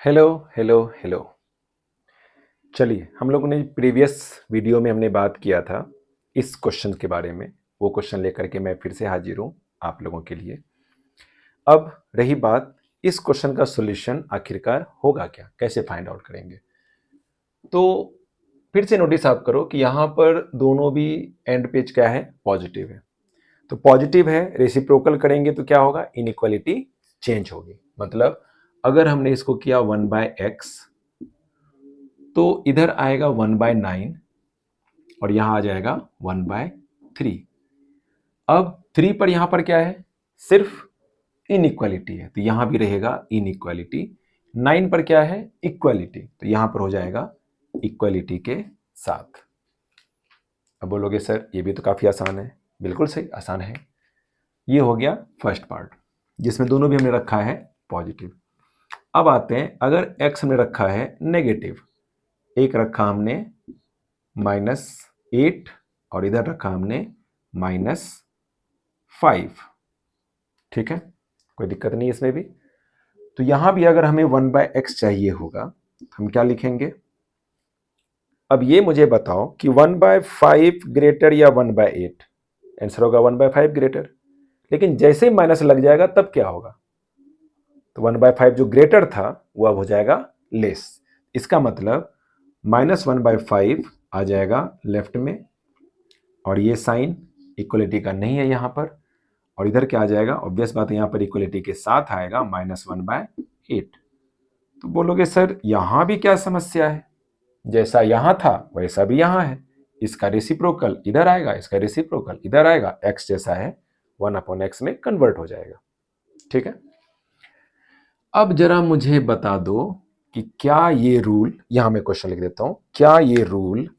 Hello hello hello. चलिए, हम लोगों ने प्रीवियस वीडियो में हमने बात किया था इस क्वेश्चन के बारे में। वो क्वेश्चन लेकर के मैं फिर से हाजिर हूँ आप लोगों के लिए। अब रही बात, इस क्वेश्चन का सॉल्यूशन आखिरकार होगा क्या, कैसे फाइंड आउट करेंगे। तो फिर से नोटिस आप करो कि यहाँ पर दोनों भी एंड पेज क्या है, पॉजिटिव है। तो पॉजिटिव है, रेसिप्रोकल करेंगे तो क्या होगा, इनइक्वालिटी चेंज होगी। मतलब अगर हमने इसको किया 1/x तो इधर आएगा 1/9 और यहां आ जाएगा 1/3। अब 3 पर यहां पर क्या है, सिर्फ इनइक्वालिटी है तो यहां भी रहेगा इनइक्वालिटी। 9 पर क्या है, इक्वालिटी, तो यहां पर हो जाएगा इक्वालिटी के साथ। अब बोलोगे सर ये भी तो काफी आसान है। बिल्कुल सही, आसान है। ये हो गया फर्स्ट पार्ट जिसमें दोनों भी हमने रखा है पॉजिटिव। अब आते हैं, अगर x हमने रखा है नेगेटिव, एक रखा हमने -8 और इधर रखा हमने -5। ठीक है, कोई दिक्कत नहीं इसमें भी। तो यहां भी अगर हमें 1/x चाहिए होगा तो हम क्या लिखेंगे। अब ये मुझे बताओ कि 1/5 ग्रेटर या 1/8। आंसर होगा 1/5 ग्रेटर। लेकिन जैसे ही माइनस लग जाएगा तब क्या होगा, तो 1/5 जो ग्रेटर था वो अब हो जाएगा लेस। इसका मतलब -1/5 आ जाएगा लेफ्ट में, और ये साइन इक्वलिटी का नहीं है यहां पर। और इधर क्या आ जाएगा, ऑब्वियस बात है, यहां पर इक्वलिटी के साथ आएगा -1/8। तो बोलोगे सर यहां भी क्या समस्या है, जैसा यहां था वैसा भी यहां है। इसका रेसिप्रोकल इधर आएगा, इसका रेसिप्रोकल इधर आएगा, x जैसा है 1/x में कन्वर्ट हो जाएगा। ठीक है, अब जरा मुझे बता दो कि क्या ये रूल, यहां मैं क्वेश्चन लिख देता हूं, क्या ये रूल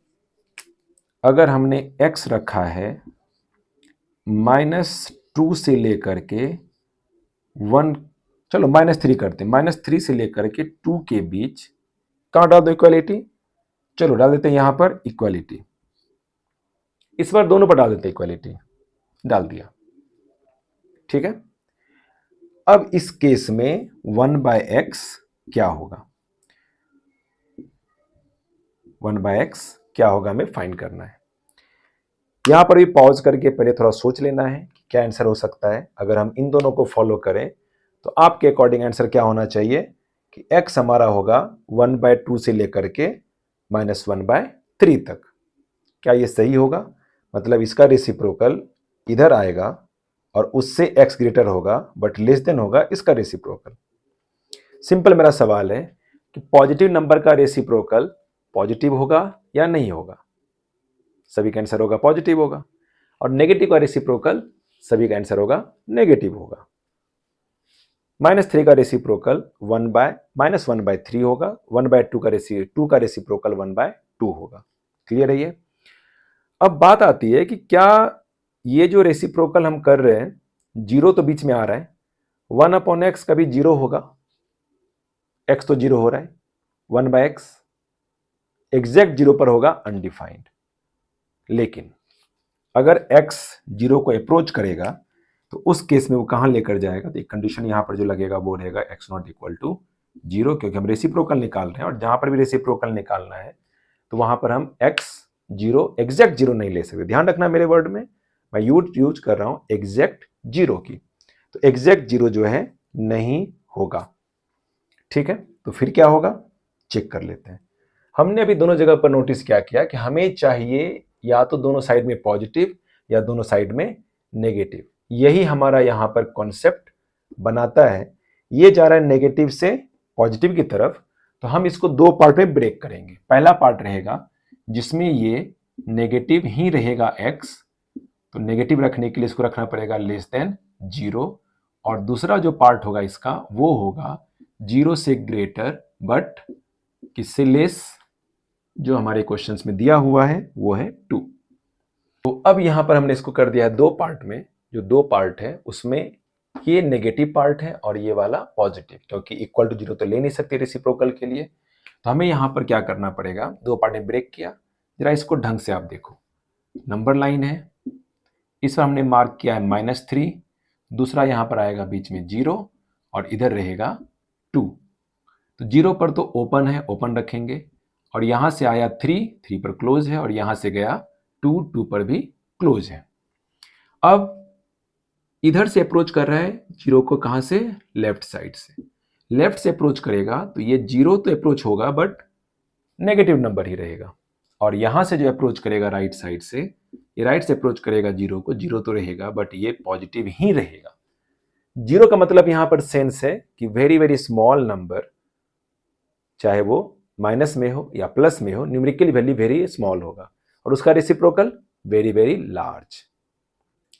अगर हमने x रखा है -2 से लेकर के 1, चलो -3 करते हैं, -3 से लेकर के 2 के बीच कहां डाल दो इक्वालिटी, चलो डाल देते हैं यहां पर इक्वालिटी। इस बार दोनों पर डाल देते हैं इक्वालिटी, डाल दिया। ठीक है, अब इस केस में 1/x क्या होगा, 1/x क्या होगा हमें फाइंड करना है। यहां पर भी पॉज करके पहले थोड़ा सोच लेना है कि क्या आंसर हो सकता है। अगर हम इन दोनों को फॉलो करें तो आपके अकॉर्डिंग आंसर क्या होना चाहिए कि x हमारा होगा 1/2 से लेकर के -1/3 तक। क्या ये सही होगा, मतलब इसका रेसिप्रोकल इधर आएगा और उससे x ग्रेटर होगा बट लेस देन होगा इसका रेसिप्रोकल। सिंपल मेरा सवाल है कि पॉजिटिव नंबर का रेसिप्रोकल पॉजिटिव होगा या नहीं होगा। सभी का आंसर होगा पॉजिटिव होगा, और नेगेटिव का रेसिप्रोकल सभी का आंसर होगा नेगेटिव होगा। -3 का रेसिप्रोकल -1/3 होगा, 1/2 का रेसिप्रोकल 1/2 होगा। क्लियर है ये। अब बात आती है कि क्या ये जो रेसिप्रोकल हम कर रहे हैं, जीरो तो बीच में आ रहा है, 1/x कभी जीरो होगा, x तो जीरो हो रहा है, 1/x एग्जैक्ट जीरो पर होगा अनडिफाइंड। लेकिन अगर x जीरो को अप्रोच करेगा तो उस केस में वो कहां लेकर जाएगा, तो एक कंडीशन यहां पर जो लगेगा वो रहेगा x not equal to zero, क्योंकि हम रेसिप्रोकल निकाल रहे हैं और जहां पर भी रेसिप्रोकल निकालना है तो वहां पर हम x जीरो एग्जैक्ट जीरो नहीं ले सकते। ध्यान रखना मेरे वर्ड में, मैं यूज कर रहा हूं एग्जैक्ट जीरो की, तो एग्जैक्ट जीरो जो है नहीं होगा। ठीक है, तो फिर क्या होगा चेक कर लेते हैं। हमने अभी दोनों जगह पर नोटिस क्या किया कि हमें चाहिए या तो दोनों साइड में पॉजिटिव या दोनों साइड में नेगेटिव। यही हमारा यहां पर कॉन्सेप्ट बनाता है। ये जा रहा है नेगेटिव से पॉजिटिव की तरफ, तो हम इसको दो पार्ट में ब्रेक करेंगे। पहला पार्ट रहेगा जिसमें ये नेगेटिव ही रहेगा x, तो नेगेटिव रखने के लिए इसको रखना पड़ेगा लेस देन जीरो। और दूसरा जो पार्ट होगा इसका वो होगा जीरो से ग्रेटर बट किससे लेस, जो हमारे क्वेश्चंस में दिया हुआ है वो है 2। तो अब यहां पर हमने इसको कर दिया है दो पार्ट में। जो दो पार्ट है उसमें ये नेगेटिव पार्ट है और ये वाला पॉजिटिव, क्योंकि इक्वल टू जीरो तो ले नहीं सकते रेसिप्रोकल के लिए। तो हमें यहां पर क्या करना पड़ेगा, दो पार्ट में ब्रेक किया। जरा इसको ढंग से आप देखो, नंबर लाइन है, इस पर हमने मार्क किया है -3, दूसरा यहां पर आएगा बीच में जीरो और इधर रहेगा 2। तो 0 पर तो ओपन है, ओपन रखेंगे, और यहां से आया 3 पर क्लोज है, और यहां से गया 2 पर भी क्लोज है। अब इधर से अप्रोच कर रहा है 0 को, कहां से? लेफ्ट साइड से। लेफ्ट से अप्रोच करेगा तो ये 0 तो अप्रोच होगा बट नेगेटिव नंबर ही रहेगा, और यहां से जो अप्रोच करेगा राइट साइड से, ये राइट से अप्रोच करेगा 0 को, 0 तो रहेगा बट ये पॉजिटिव ही रहेगा। 0 का मतलब यहां पर सेंस है कि वेरी वेरी स्मॉल नंबर, चाहे वो माइनस में हो या प्लस में हो, न्यूमेरिकल वैल्यू वेरी स्मॉल होगा, और उसका रेसिप्रोकल वेरी वेरी लार्ज।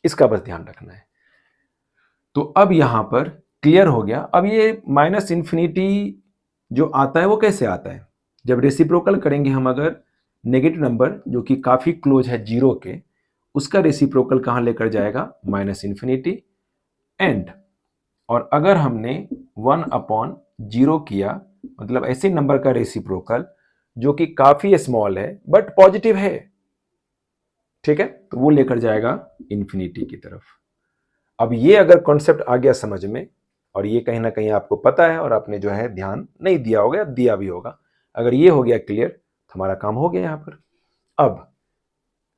इसका बस ध्यान रखना है। तो अब यहां पर क्लियर हो गया। अब ये माइनस इन्फिनिटी जो आता है वो कैसे आता है? जब रेसिप्रोकल करेंगे हम, अगर नेगेटिव नंबर जो कि काफी क्लोज है 0 के, उसका रेसिप्रोकल कहां लेकर जाएगा? Minus infinity and. और अगर हमने 1/0 किया, मतलब ऐसे नंबर का रेसिप्रोकल जो कि काफी स्मॉल है बट पॉजिटिव है, ठीक है, तो वो लेकर जाएगा इन्फिनिटी की तरफ। अब ये अगर कॉन्सेप्ट आ गया समझ में, और ये कहीं ना कहीं आपको पता है और आपने जो है ध्यान नहीं दिया होगा, दिया भी होगा, अगर ये हो गया क्लियर तो हमारा काम हो गया यहां पर। अब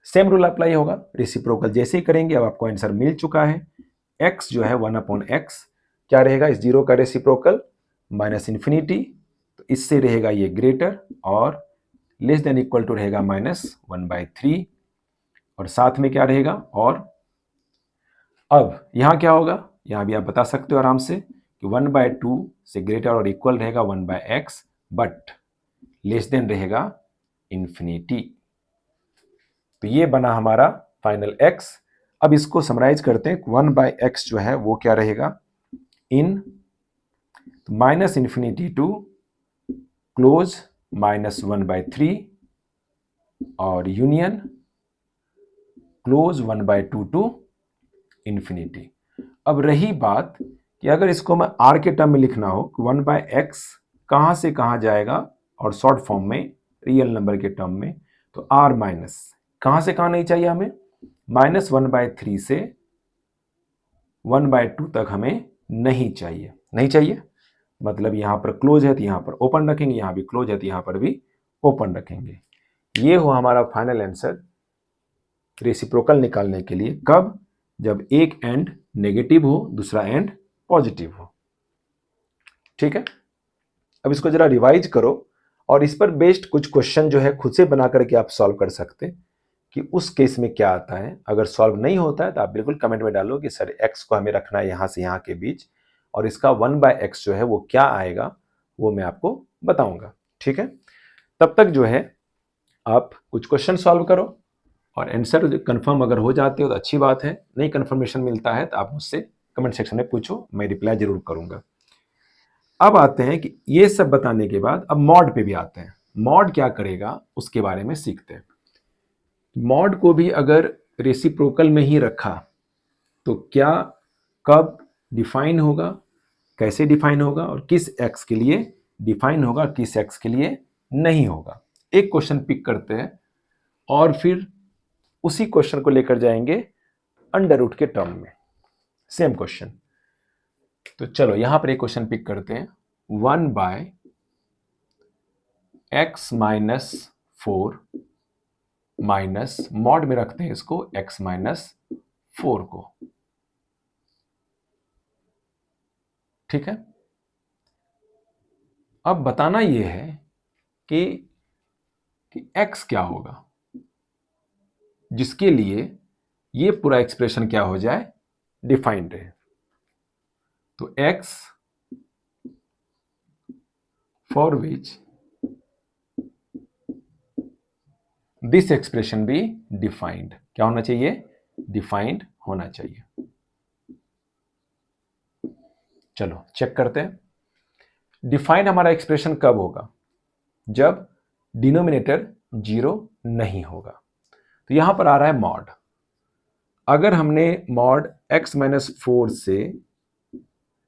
सेम रूल अप्लाई होगा, रेसिप्रोकल जैसे ही करेंगे। अब आपको आंसर मिल चुका है, x जो है 1/x क्या रहेगा? इस 0 का रेसिप्रोकल माइनस इन्फिनिटी, तो इससे रहेगा ये ग्रेटर, और लेस देन इक्वल टू रहेगा -1/3, और साथ में क्या रहेगा? और अब यहां क्या होगा? यहां भी आप बता सकते हो आराम से कि 1/2 से ग्रेटर और इक्वल रहेगा 1/x, बट लेस देन रहेगा इन्फिनिटी। तो ये बना हमारा फाइनल x। अब इसको समराइज करते हैं। 1/x जो है वो क्या रहेगा? इन माइनस इन्फिनिटी टू क्लोज -1/3 और यूनियन क्लोज 1/2 टू इन्फिनिटी। अब रही बात कि अगर इसको मैं r के टर्म में लिखना हो, 1/x कहां से कहां जाएगा, और शॉर्ट फॉर्म में रियल नंबर के टर्म में, तो r माइनस कहां से कहां नहीं चाहिए हमें? -1/3 से 1/2 तक हमें नहीं चाहिए। नहीं चाहिए मतलब यहां पर क्लोज है तो यहां पर ओपन रखेंगे, यहां भी क्लोज है तो यहां पर भी ओपन रखेंगे। ये हो हमारा फाइनल आंसर रेसिप्रोकल निकालने के लिए। कब? जब एक एंड नेगेटिव हो, दूसरा एंड पॉजिटिव हो। ठीक है, अब इसको जरा रिवाइज करो, और इस पर बेस्ड कुछ क्वेश्चन जो है खुद से बना करके आप सॉल्व कर सकते हैं कि उस केस में क्या आता है। अगर सॉल्व नहीं होता है तो आप बिल्कुल कमेंट में डालो कि सर x को हमें रखना है यहां से यहां के बीच, और इसका 1/x जो है वो क्या आएगा वो मैं आपको बताऊंगा। ठीक है, तब तक जो है आप कुछ क्वेश्चन सॉल्व करो, और आंसर कंफर्म अगर हो जाते हो तो अच्छी बात है, नहीं कंफर्मेशन मिलता है तो आप मुझसे कमेंट सेक्शन में पूछो, मैं रिप्लाई जरूर करूंगा। अब आते हैं कि ये सब बताने के बाद अब मॉड पे भी आते हैं। मॉड क्या करेगा उसके बारे में सीखते हैं। मॉड को भी अगर रेसिप्रोकल में ही रखा तो क्या, कब डिफाइन होगा, कैसे डिफाइन होगा, और किस एक्स के लिए डिफाइन होगा, किस एक्स के लिए नहीं होगा। एक क्वेश्चन पिक करते हैं और फिर उसी क्वेश्चन को लेकर जाएंगे अंडर रूट के टर्म में। Same question. तो चलो यहां पर एक क्वेश्चन पिक करते हैं। 1/x-4 माइनस मॉड में रखते हैं इसको x-4 को। ठीक है, अब बताना यह है कि x क्या होगा जिसके लिए ये पूरा एक्सप्रेशन क्या हो जाए, डिफाइंड रहे। तो x for which this expression भी डिफाइंड, क्या होना चाहिए? डिफाइंड होना चाहिए। चलो चेक करते हैं। डिफाइंड हमारा एक्सप्रेशन कब होगा? जब डिनोमिनेटर 0 नहीं होगा। तो यहां पर आ रहा है मॉड। अगर हमने मॉड x-4 से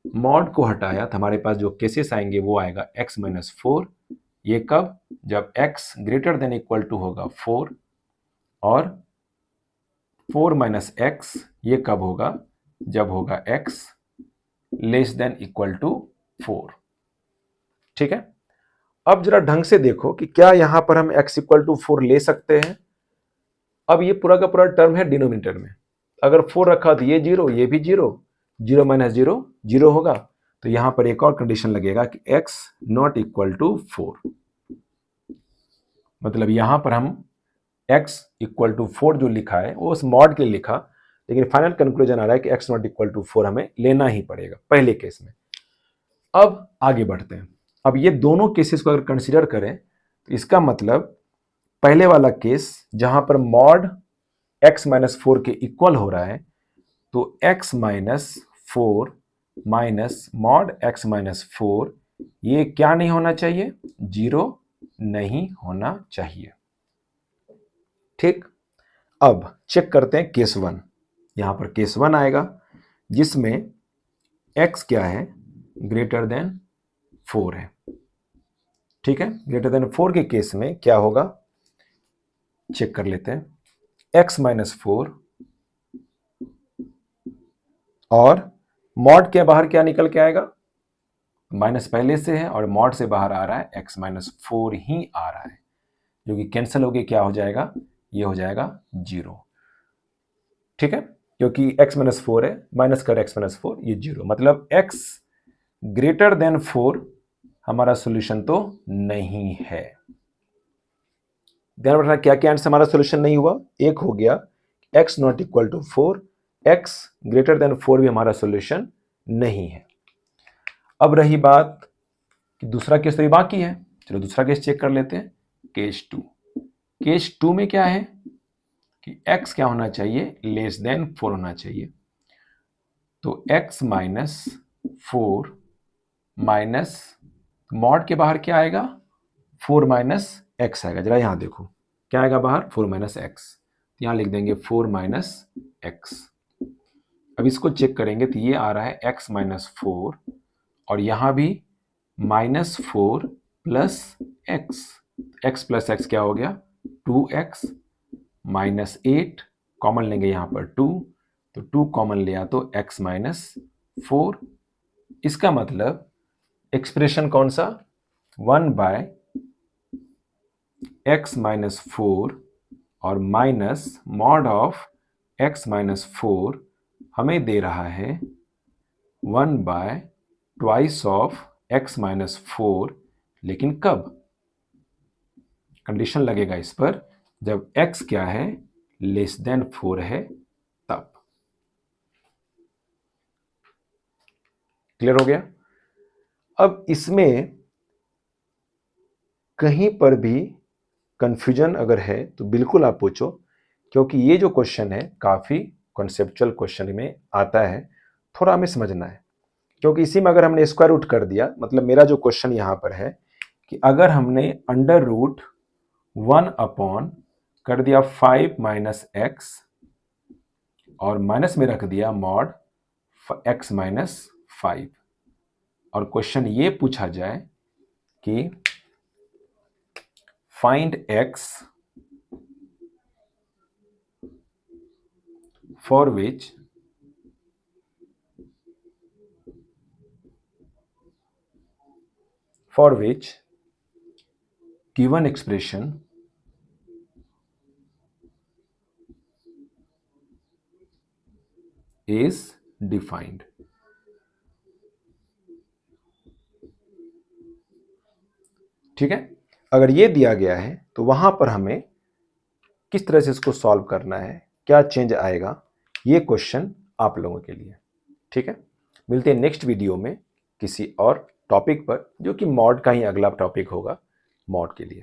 मॉड को हटाया तो हमारे पास जो केसेस आएंगे वो आएगा x-4। ये कब? जब x greater than equal to होगा 4, और 4 - x ये कब होगा? जब होगा x less than equal to 4। ठीक है। अब जरा ढंग से देखो कि क्या यहां पर हम x इक्वल टू 4 ले सकते हैं। अब ये पूरा का पूरा टर्म है डिनोमिनेटर में, अगर 4 रखा तो ये 0, ये भी 0, 0 माइनस 0 0 होगा। तो यहां पर एक और कंडीशन लगेगा कि x नॉट इक्वल टू 4, मतलब यहां पर हम x इक्वल टू 4 जो लिखा है वो उस मॉड के लिए लिखा, लेकिन फाइनल कंक्लूजन आ रहा है कि x नॉट इक्वल टू 4 हमें लेना ही पड़ेगा पहले केस में। अब आगे बढ़ते हैं। अब ये दोनों केसेस को अगर कंसीडर करें तो इसका मतलब पहले वाला केस जहां पर मॉड x माइनस 4 के इक्वल हो रहा है, तो x minus 4 minus mod x minus 4 ये क्या नहीं होना चाहिए, 0 नहीं होना चाहिए। ठीक, अब चेक करते हैं केस 1। यहां पर केस 1 आएगा जिसमें x क्या है, ग्रेटर देन 4 है। ठीक है, ग्रेटर देन 4 के केस में क्या होगा, चेक कर लेते हैं। x माइनस 4 और मॉड के बाहर क्या निकल के आएगा, माइनस पहले से है और मॉड से बाहर आ रहा है x माइनस 4 ही आ रहा है, जो कि कैंसिल होके क्या हो जाएगा, ये हो जाएगा 0। ठीक है, क्योंकि x माइनस 4 है, माइनस कर x माइनस 4, ये 0, मतलब x ग्रेटर देन 4 हमारा सॉल्यूशन तो नहीं है। ध्यान रखना क्या क्या आंसर हमारा सॉल्यूशन नहीं हुआ। एक हो गया x not equal to 4, x greater than 4 भी हमारा सॉल्यूशन नहीं है। अब रही बात कि दूसरा केस तो बाकी है, चलो दूसरा केस चेक कर लेते हैं। केस 2, केस 2 में क्या है कि x क्या होना चाहिए, लेस देन 4 होना चाहिए। तो x माइनस 4 माइनस मॉड के बाहर क्या आएगा, 4 माइनस एक्स आएगा। जरा यहां देखो क्या आएगा बाहर, 4 माइनस एक्स, यहां लिख देंगे 4 माइनस एक्स। अब इसको चेक करेंगे तो ये आ रहा है x माइनस 4 और यहां भी minus 4 plus x, x plus x क्या हो गया, 2x माइनस 8, कॉमन लेंगे यहां पर 2, तो 2 कॉमन लिया तो x माइनस 4। इसका मतलब एक्सप्रेशन कौन सा, 1 बाय x माइनस 4 और minus mod of x minus 4 हमें दे रहा है 1 bye twice of x minus 4, लेकिन कब, कंडीशन लगेगा इस पर जब x क्या है, लेस देन 4 है तब। क्लियर हो गया। अब इसमें कहीं पर भी कंफ्यूजन अगर है तो बिल्कुल आप पूछो, क्योंकि ये जो क्वेश्चन है काफी कॉन्सेप्चुअल क्वेश्चन में आता है, थोड़ा हमें समझना है। क्योंकि इसी में अगर हमने स्क्वायर रूट कर दिया, मतलब मेरा जो क्वेश्चन यहां पर है कि अगर हमने अंडर रूट 1 अपॉन कर दिया 5 माइनस एक्स और माइनस में रख दिया मॉड x माइनस 5, और क्वेश्चन ये पूछा जाए कि find x for which given expression is defined। ठीक है, अगर ये दिया गया है तो वहां पर हमें किस तरह से इसको सॉल्व करना है, क्या चेंज आएगा, ये क्वेश्चन आप लोगों के लिए। ठीक है, मिलते हैं नेक्स्ट वीडियो में किसी और टॉपिक पर, जो कि मॉड का ही अगला टॉपिक होगा मॉड के लिए।